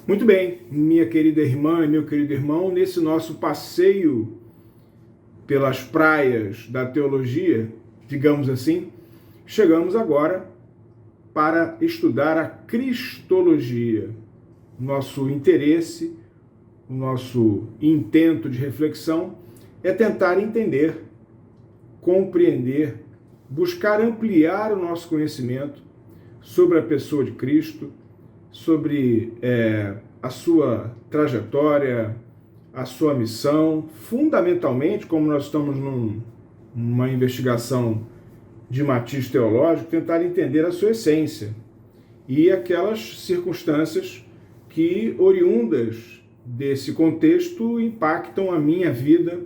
Muito bem, minha querida irmã e meu querido irmão, nesse nosso passeio pelas praias da teologia, digamos assim, chegamos agora para estudar a cristologia. Nosso interesse, o nosso intento de reflexão é tentar entender, compreender, buscar ampliar o nosso conhecimento sobre a pessoa de Cristo, sobre a sua trajetória, a sua missão, fundamentalmente, como nós estamos numa investigação de matiz teológico, tentar entender a sua essência e aquelas circunstâncias que, oriundas desse contexto, impactam a minha vida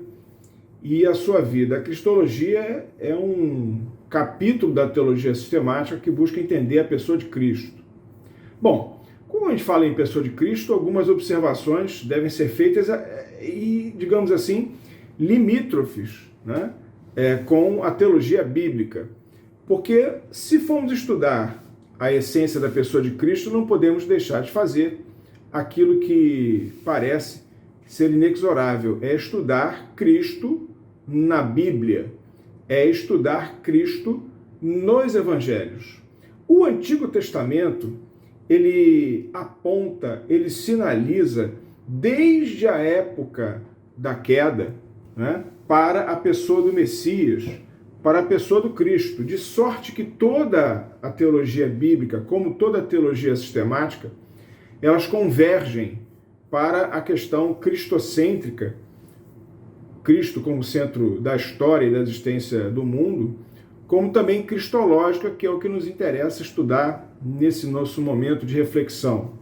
e a sua vida. A cristologia é um capítulo da teologia sistemática que busca entender a pessoa de Cristo. Bom, como a gente fala em pessoa de Cristo, algumas observações devem ser feitas e, digamos assim, limítrofes, né, com a teologia bíblica. Porque se formos estudar a essência da pessoa de Cristo, não podemos deixar de fazer aquilo que parece ser inexorável, é estudar Cristo na Bíblia, é estudar Cristo nos Evangelhos. O Antigo Testamento, ele aponta, ele sinaliza desde a época da queda, né, para a pessoa do Messias, para a pessoa do Cristo, de sorte que toda a teologia bíblica, como toda a teologia sistemática, elas convergem para a questão cristocêntrica, Cristo como centro da história e da existência do mundo, como também cristológica, que é o que nos interessa estudar nesse nosso momento de reflexão.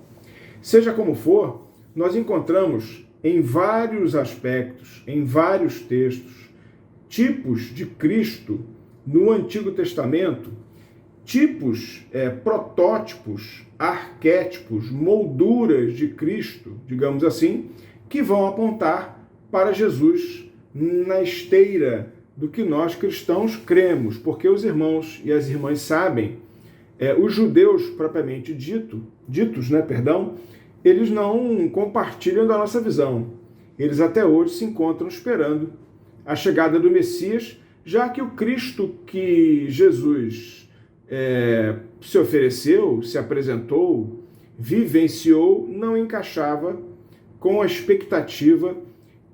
Seja como for, nós encontramos em vários aspectos, em vários textos, tipos de Cristo no Antigo Testamento, tipos, protótipos, arquétipos, molduras de Cristo, digamos assim, que vão apontar para Jesus na esteira do que nós cristãos cremos, porque os irmãos e as irmãs sabem, os judeus propriamente ditos, eles não compartilham da nossa visão. Eles até hoje se encontram esperando a chegada do Messias, já que o Cristo que Jesus se ofereceu, se apresentou, vivenciou, não encaixava com a expectativa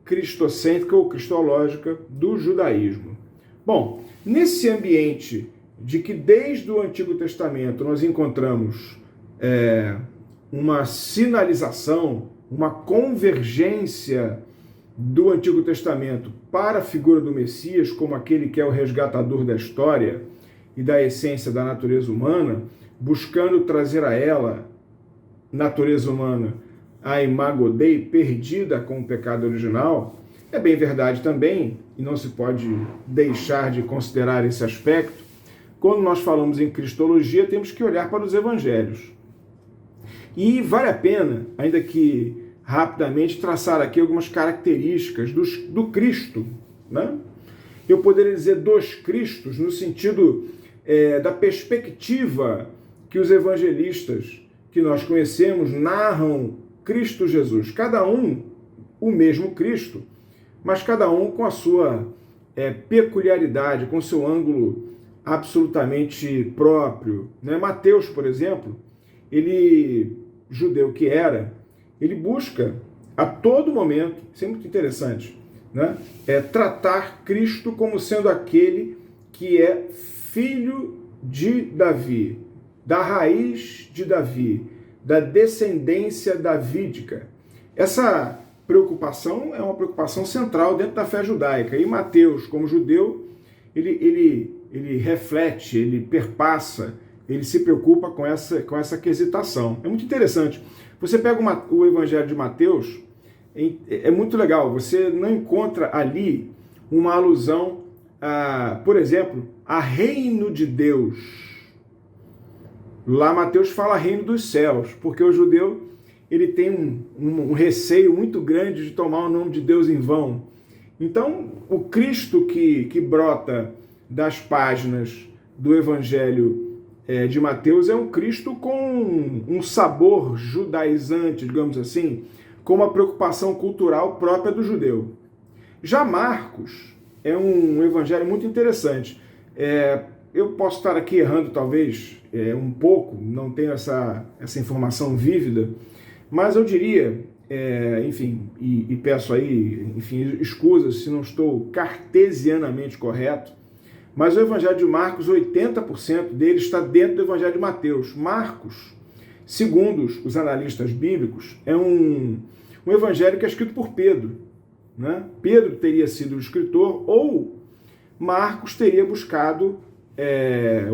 cristocêntrica ou cristológica do judaísmo. Bom, nesse ambiente de que desde o Antigo Testamento nós encontramos uma sinalização, uma convergência do Antigo Testamento para a figura do Messias como aquele que é o resgatador da história e da essência da natureza humana, buscando trazer a ela, natureza humana, a imago Dei, perdida com o pecado original. É bem verdade também, e não se pode deixar de considerar esse aspecto, quando nós falamos em cristologia, temos que olhar para os evangelhos. E vale a pena, ainda que rapidamente, traçar aqui algumas características do Cristo, né? Eu poderia dizer dos Cristos, no sentido da perspectiva que os evangelistas que nós conhecemos narram Cristo Jesus. Cada um o mesmo Cristo, mas cada um com a sua peculiaridade, com seu ângulo absolutamente próprio, né? Mateus, por exemplo, ele, judeu que era, ele busca a todo momento, isso é muito interessante, né, tratar Cristo como sendo aquele que é filho de Davi, da raiz de Davi, da descendência davídica. Essa preocupação é uma preocupação central dentro da fé judaica. E Mateus, como judeu, ele reflete, ele perpassa, ele se preocupa com essa quesitação. É muito interessante. Você pega o Evangelho de Mateus, é muito legal, você não encontra ali uma alusão, por exemplo, a reino de Deus. Lá Mateus fala reino dos céus, porque o judeu ele tem um receio muito grande de tomar o nome de Deus em vão. Então, o Cristo que brota das páginas do Evangelho de Mateus é um Cristo com um sabor judaizante, digamos assim, com uma preocupação cultural própria do judeu. Já Marcos é um evangelho muito interessante. Eu posso estar aqui errando, talvez, um pouco, não tenho essa informação vívida, mas eu diria, enfim, e peço aí, enfim, escusas se não estou cartesianamente correto, mas o evangelho de Marcos, 80% dele está dentro do evangelho de Mateus. Marcos, segundo os analistas bíblicos, é um evangelho que é escrito por Pedro, né? Pedro teria sido o escritor, ou Marcos teria buscado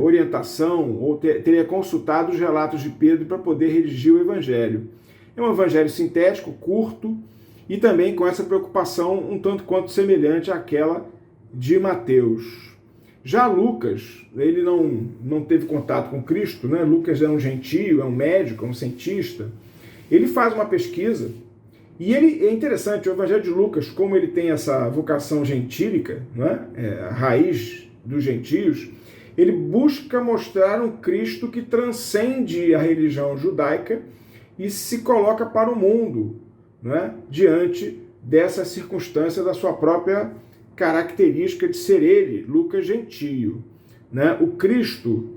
orientação, ou teria consultado os relatos de Pedro para poder redigir o evangelho. É um evangelho sintético, curto, e também com essa preocupação um tanto quanto semelhante àquela de Mateus. Já Lucas, ele não teve contato com Cristo, né? Lucas é um gentio, é um médico, é um cientista. Ele faz uma pesquisa, e ele é interessante, o evangelho de Lucas, como ele tem essa vocação gentílica, né? A raiz dos gentios, ele busca mostrar um Cristo que transcende a religião judaica e se coloca para o mundo, né? Diante dessa circunstância da sua própria característica de ser ele, Lucas, gentio, né? O Cristo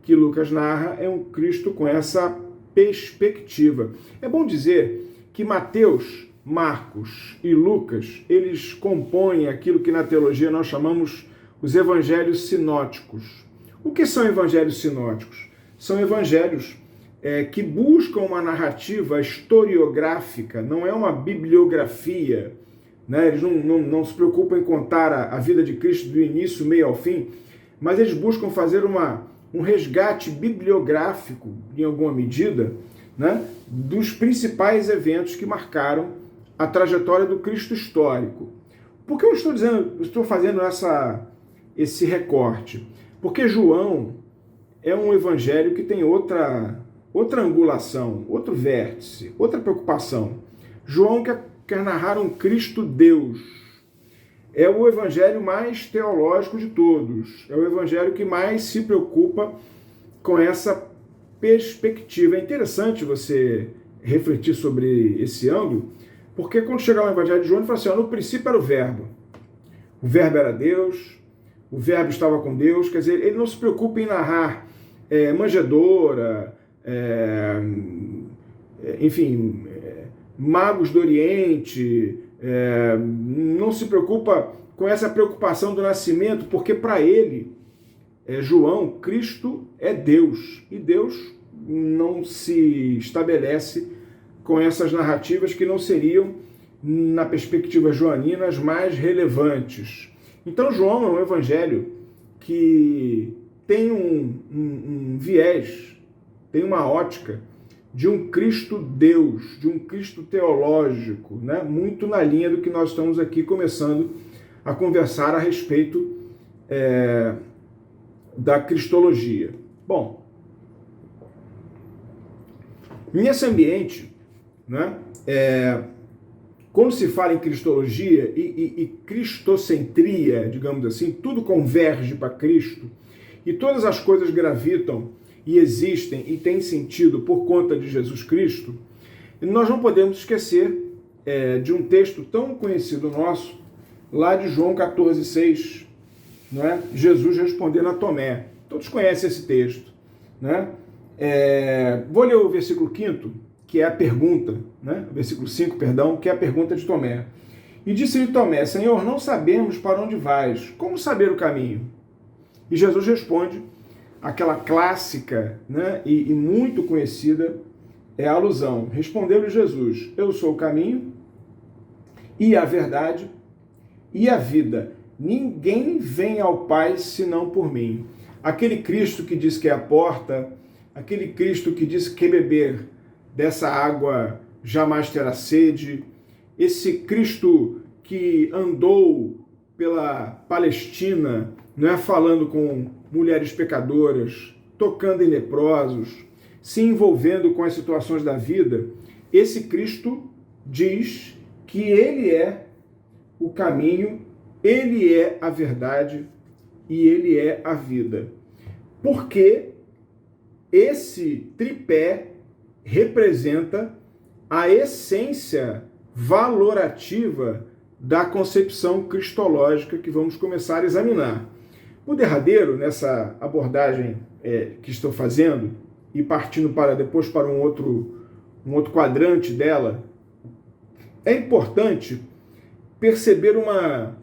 que Lucas narra é um Cristo com essa perspectiva. É bom dizer que Mateus, Marcos e Lucas, eles compõem aquilo que na teologia nós chamamos os evangelhos sinóticos. O que são evangelhos sinóticos? São evangelhos que buscam uma narrativa historiográfica, não é uma bibliografia, né? Eles não se preocupam em contar a vida de Cristo do início, meio ao fim, mas eles buscam fazer um resgate bibliográfico, em alguma medida, né, dos principais eventos que marcaram a trajetória do Cristo histórico. Por que eu estou fazendo esse recorte? Porque João é um evangelho que tem outra angulação, outro vértice, outra preocupação. João quer narrar um Cristo Deus. É o evangelho mais teológico de todos. É o evangelho que mais se preocupa com essa perspectiva. É interessante você refletir sobre esse ângulo, porque quando chegar no evangelho de João, ele fala assim, no princípio era o Verbo era Deus, o Verbo estava com Deus. Quer dizer, ele não se preocupa em narrar manjedoura, enfim, magos do Oriente, não se preocupa com essa preocupação do nascimento, porque para ele, João, Cristo é Deus, e Deus não se estabelece com essas narrativas que não seriam, na perspectiva joanina, as mais relevantes. Então João é um evangelho que tem um viés, tem uma ótica de um Cristo Deus, de um Cristo teológico, né? Muito na linha do que nós estamos aqui começando a conversar a respeito da cristologia. Bom, nesse ambiente, né, quando se fala em cristologia e cristocentria, digamos assim, tudo converge para Cristo e todas as coisas gravitam e existem e têm sentido por conta de Jesus Cristo, nós não podemos esquecer de um texto tão conhecido nosso, lá de João 14,6, né? Jesus respondendo a Tomé. Todos conhecem esse texto, né? Vou ler o versículo 5, que é a pergunta, né? Versículo 5, perdão, que é a pergunta de Tomé. E disse-lhe Tomé, Senhor, não sabemos para onde vais, como saber o caminho? E Jesus responde aquela clássica, né, e muito conhecida alusão. Respondeu-lhe Jesus, eu sou o caminho e a verdade e a vida. Ninguém vem ao Pai senão por mim. Aquele Cristo que diz que é a porta, aquele Cristo que diz que beber dessa água jamais terá sede, esse Cristo que andou pela Palestina, não é, falando com mulheres pecadoras, tocando em leprosos, se envolvendo com as situações da vida, esse Cristo diz que ele é o caminho, ele é a verdade e ele é a vida. Porque esse tripé representa a essência valorativa da concepção cristológica que vamos começar a examinar. O derradeiro, nessa abordagem que estou fazendo, e partindo depois para um outro quadrante dela, é importante perceber uma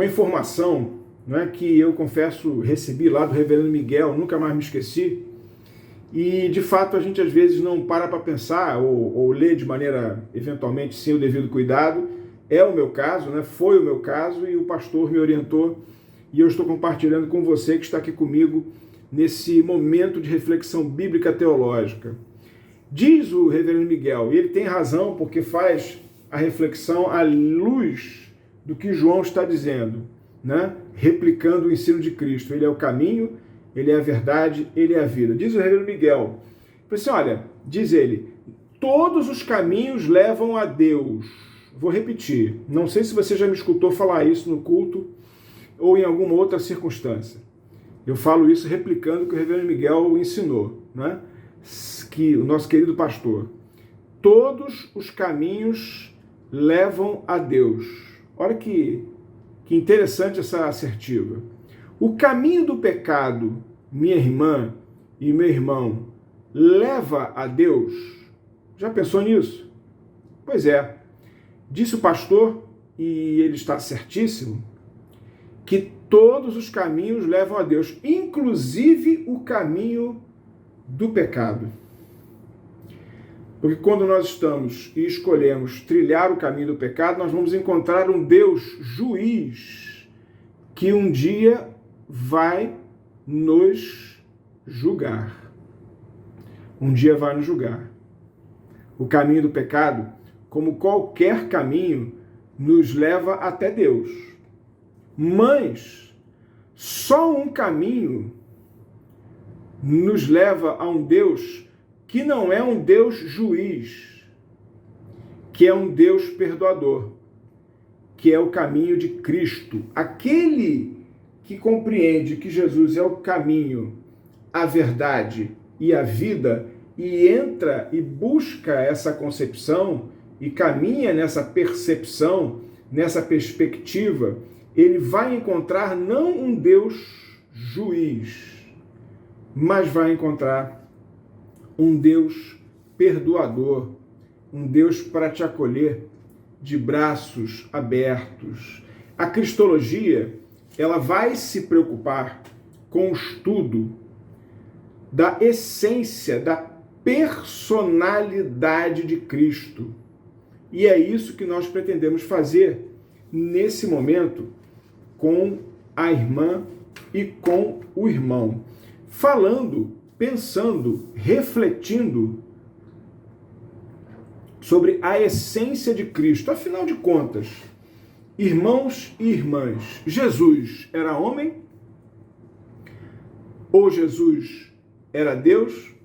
informação, né, que eu confesso recebi lá do reverendo Miguel, nunca mais me esqueci, e de fato a gente às vezes não para pensar ou lê de maneira eventualmente sem o devido cuidado. É o meu caso, né? Foi o meu caso, e o pastor me orientou, e eu estou compartilhando com você que está aqui comigo nesse momento de reflexão bíblica teológica. Diz o reverendo Miguel, e ele tem razão, porque faz a reflexão à luz do que João está dizendo, né? Replicando o ensino de Cristo. Ele é o caminho, ele é a verdade, ele é a vida. Diz o reverendo Miguel, assim, olha, diz ele, todos os caminhos levam a Deus. Vou repetir, não sei se você já me escutou falar isso no culto ou em alguma outra circunstância. Eu falo isso replicando o que o reverendo Miguel ensinou, né? Que o nosso querido pastor. Todos os caminhos levam a Deus. Olha que interessante essa assertiva. O caminho do pecado, minha irmã e meu irmão, leva a Deus? Já pensou nisso? Pois é. Disse o pastor, e ele está certíssimo, que todos os caminhos levam a Deus, inclusive o caminho do pecado. Porque quando nós estamos e escolhemos trilhar o caminho do pecado, nós vamos encontrar um Deus juiz que um dia vai nos julgar. Um dia vai nos julgar. O caminho do pecado, como qualquer caminho, nos leva até Deus. Mas só um caminho nos leva a um Deus que não é um Deus juiz, que é um Deus perdoador, que é o caminho de Cristo. Aquele que compreende que Jesus é o caminho, a verdade e a vida, e entra e busca essa concepção, e caminha nessa percepção, nessa perspectiva, ele vai encontrar não um Deus juiz, mas vai encontrar um Deus perdoador, um Deus para te acolher de braços abertos. A cristologia, ela vai se preocupar com o estudo da essência, da personalidade de Cristo. E é isso que nós pretendemos fazer nesse momento com a irmã e com o irmão. Falando, pensando, refletindo sobre a essência de Cristo. Afinal de contas, irmãos e irmãs, Jesus era homem? Ou Jesus era Deus?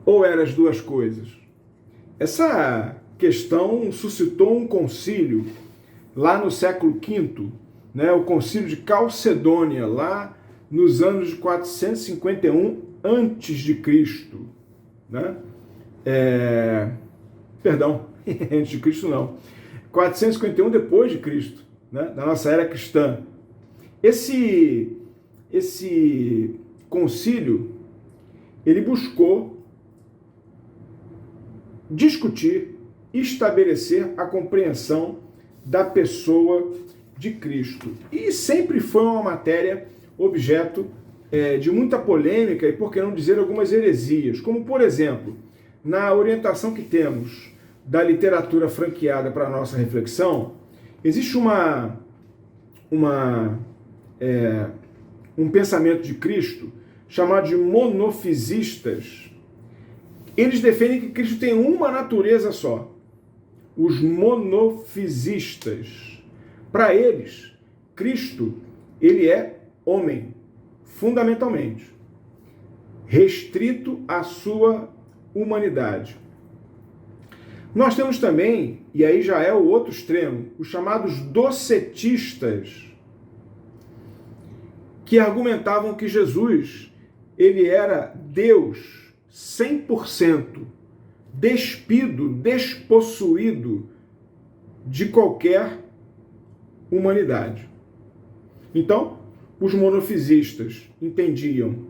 Ou eram as duas coisas? Essa questão suscitou um concílio lá no século V, né, o concílio de Calcedônia, lá nos anos de 451 antes de Cristo, né? Perdão, antes de Cristo não, 451 depois de Cristo, né, da nossa era cristã. Esse concílio, ele buscou discutir, estabelecer a compreensão da pessoa de Cristo. E sempre foi uma matéria objeto de muita polêmica e, por que não dizer, algumas heresias. Como, por exemplo, na orientação que temos da literatura franqueada para a nossa reflexão, existe um pensamento de Cristo chamado de monofisistas. Eles defendem que Cristo tem uma natureza só. Os monofisistas. Para eles, Cristo, ele é homem, fundamentalmente, restrito à sua humanidade. Nós temos também, e aí já é o outro extremo, os chamados docetistas. que argumentavam que Jesus, ele era Deus 100%, despido, despossuído de qualquer humanidade. Então, os monofisistas entendiam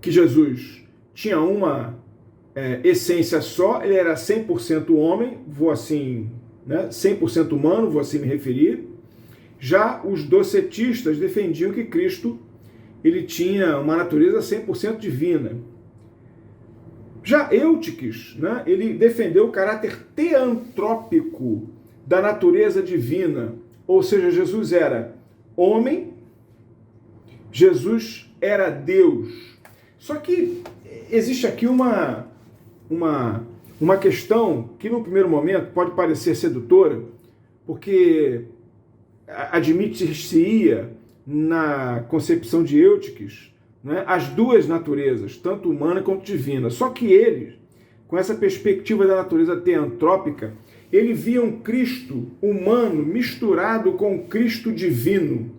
que Jesus tinha uma essência só, ele era 100% homem, vou assim, 100% humano, vou assim me referir. Já os docetistas defendiam que Cristo ele tinha uma natureza 100% divina. Já Eutiques, ele defendeu o caráter teantrópico da natureza divina, ou seja, Jesus era homem, Jesus era Deus. Só que existe aqui uma questão que no primeiro momento pode parecer sedutora, porque admite-se-ia na concepção de Eutiques as duas naturezas, tanto humana quanto divina. Só que ele, com essa perspectiva da natureza teantrópica, ele via um Cristo humano misturado com um Cristo divino.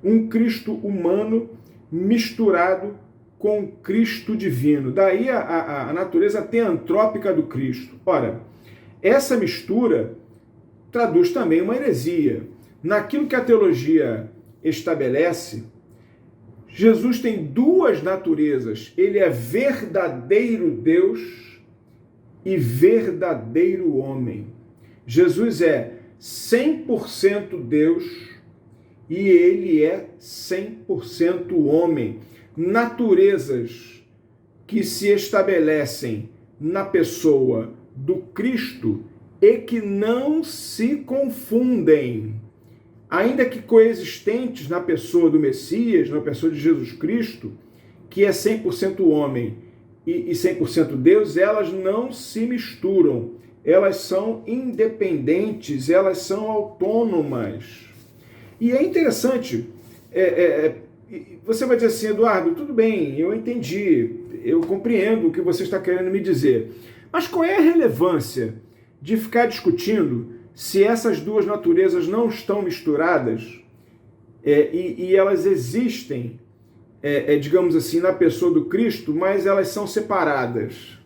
Um Cristo humano misturado com um Cristo divino. Daí a natureza teantrópica do Cristo. Ora, essa mistura traduz também uma heresia. Naquilo que a teologia estabelece, Jesus tem duas naturezas. Ele é verdadeiro Deus e verdadeiro homem. Jesus é 100% Deus e ele é 100% homem. Naturezas que se estabelecem na pessoa do Cristo e que não se confundem. Ainda que coexistentes na pessoa do Messias, na pessoa de Jesus Cristo, que é 100% homem e 100% Deus, elas não se misturam. Elas são independentes, elas são autônomas. E é interessante, você vai dizer assim, Eduardo, tudo bem, eu entendi, eu compreendo o que você está querendo me dizer. Mas qual é a relevância de ficar discutindo se essas duas naturezas não estão misturadas e elas existem, digamos assim, na pessoa do Cristo, mas elas são separadas?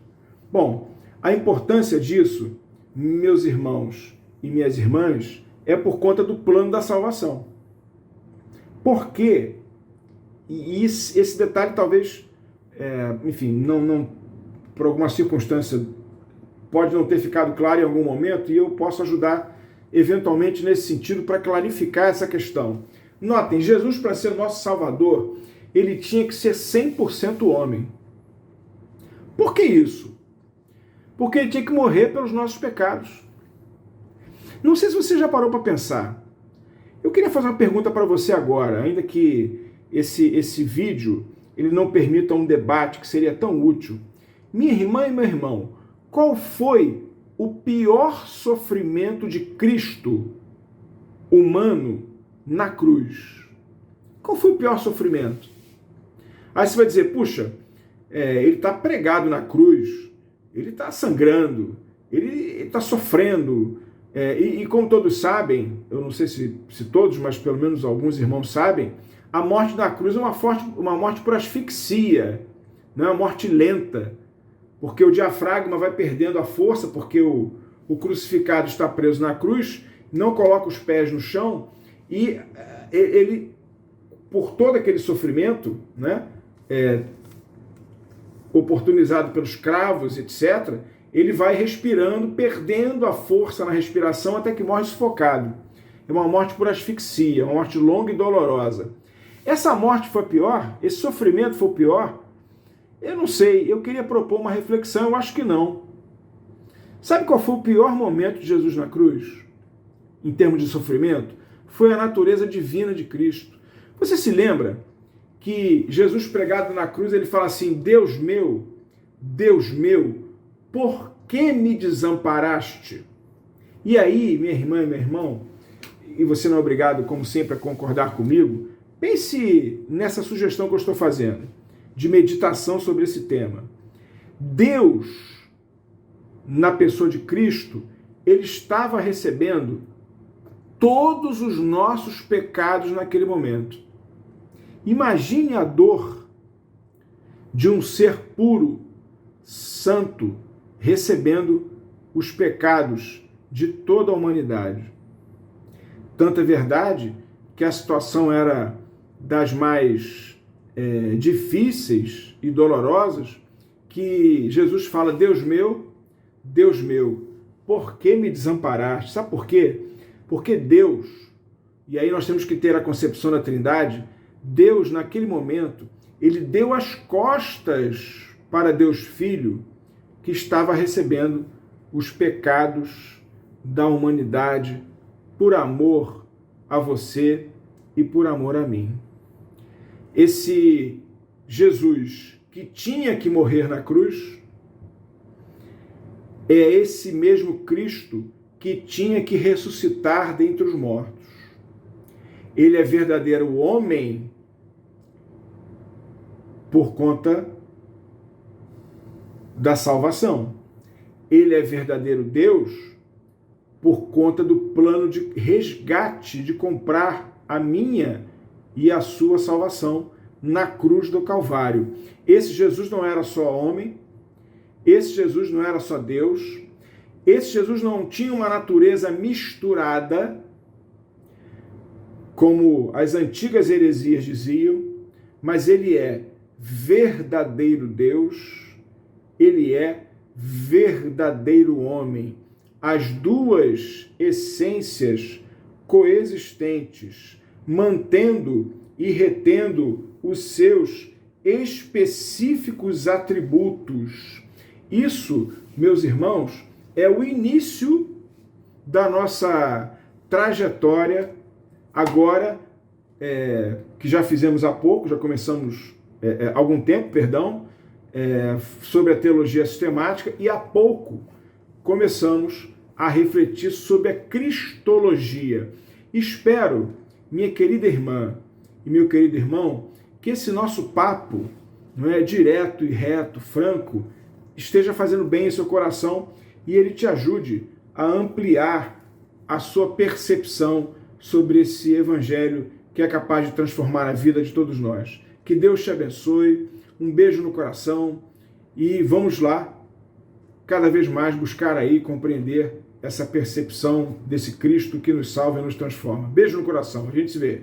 Bom, a importância disso, meus irmãos e minhas irmãs, é por conta do plano da salvação. Por quê? E esse detalhe talvez, enfim, não por alguma circunstância pode não ter ficado claro em algum momento, e eu posso ajudar eventualmente nesse sentido para clarificar essa questão. Notem, Jesus, para ser nosso Salvador, ele tinha que ser 100% homem. Por que isso? Porque ele tinha que morrer pelos nossos pecados. Não sei se você já parou para pensar. Eu queria fazer uma pergunta para você agora, ainda que esse vídeo ele não permita um debate que seria tão útil. Minha irmã e meu irmão, qual foi o pior sofrimento de Cristo humano na cruz? Qual foi o pior sofrimento? Aí você vai dizer, puxa, ele está pregado na cruz, ele está sangrando, ele está sofrendo, e como todos sabem, eu não sei se todos, mas pelo menos alguns irmãos sabem, a morte na cruz é uma morte por asfixia, não é uma morte lenta, porque o diafragma vai perdendo a força, porque o crucificado está preso na cruz, não coloca os pés no chão, e ele, por todo aquele sofrimento, oportunizado pelos cravos, etc., ele vai respirando, perdendo a força na respiração até que morre sufocado. É uma morte por asfixia, uma morte longa e dolorosa. Essa morte foi pior? Esse sofrimento foi pior? Eu não sei, eu queria propor uma reflexão, eu acho que não. Sabe qual foi o pior momento de Jesus na cruz, em termos de sofrimento? Foi a natureza divina de Cristo. Você se lembra que Jesus pregado na cruz, ele fala assim, Deus meu, por que me desamparaste? E aí, minha irmã e meu irmão, e você não é obrigado, como sempre, a concordar comigo, pense nessa sugestão que eu estou fazendo, de meditação sobre esse tema. Deus, na pessoa de Cristo, ele estava recebendo todos os nossos pecados naquele momento. Imagine a dor de um ser puro, santo, recebendo os pecados de toda a humanidade. Tanta verdade que a situação era das mais difíceis e dolorosas, que Jesus fala: Deus meu, por que me desamparaste? Sabe por quê? Porque Deus, e aí nós temos que ter a concepção da Trindade, Deus, naquele momento, ele deu as costas para Deus Filho, que estava recebendo os pecados da humanidade por amor a você e por amor a mim. Esse Jesus que tinha que morrer na cruz é esse mesmo Cristo que tinha que ressuscitar dentre os mortos. Ele é verdadeiro homem por conta da salvação. Ele é verdadeiro Deus por conta do plano de resgate, de comprar a minha e a sua salvação na cruz do Calvário. Esse Jesus não era só homem, esse Jesus não era só Deus, esse Jesus não tinha uma natureza misturada, como as antigas heresias diziam, mas ele é verdadeiro Deus, ele é verdadeiro homem. As duas essências coexistentes, mantendo e retendo os seus específicos atributos. Isso, meus irmãos, é o início da nossa trajetória, agora, que já fizemos há pouco, já começamos há algum tempo, sobre a teologia sistemática, e há pouco começamos a refletir sobre a cristologia. Espero, minha querida irmã e meu querido irmão, que esse nosso papo, não é, direto e reto, franco, esteja fazendo bem em seu coração e ele te ajude a ampliar a sua percepção sobre esse evangelho que é capaz de transformar a vida de todos nós. Que Deus te abençoe, um beijo no coração e vamos lá, cada vez mais buscar aí compreender essa percepção desse Cristo que nos salva e nos transforma. Beijo no coração, a gente se vê.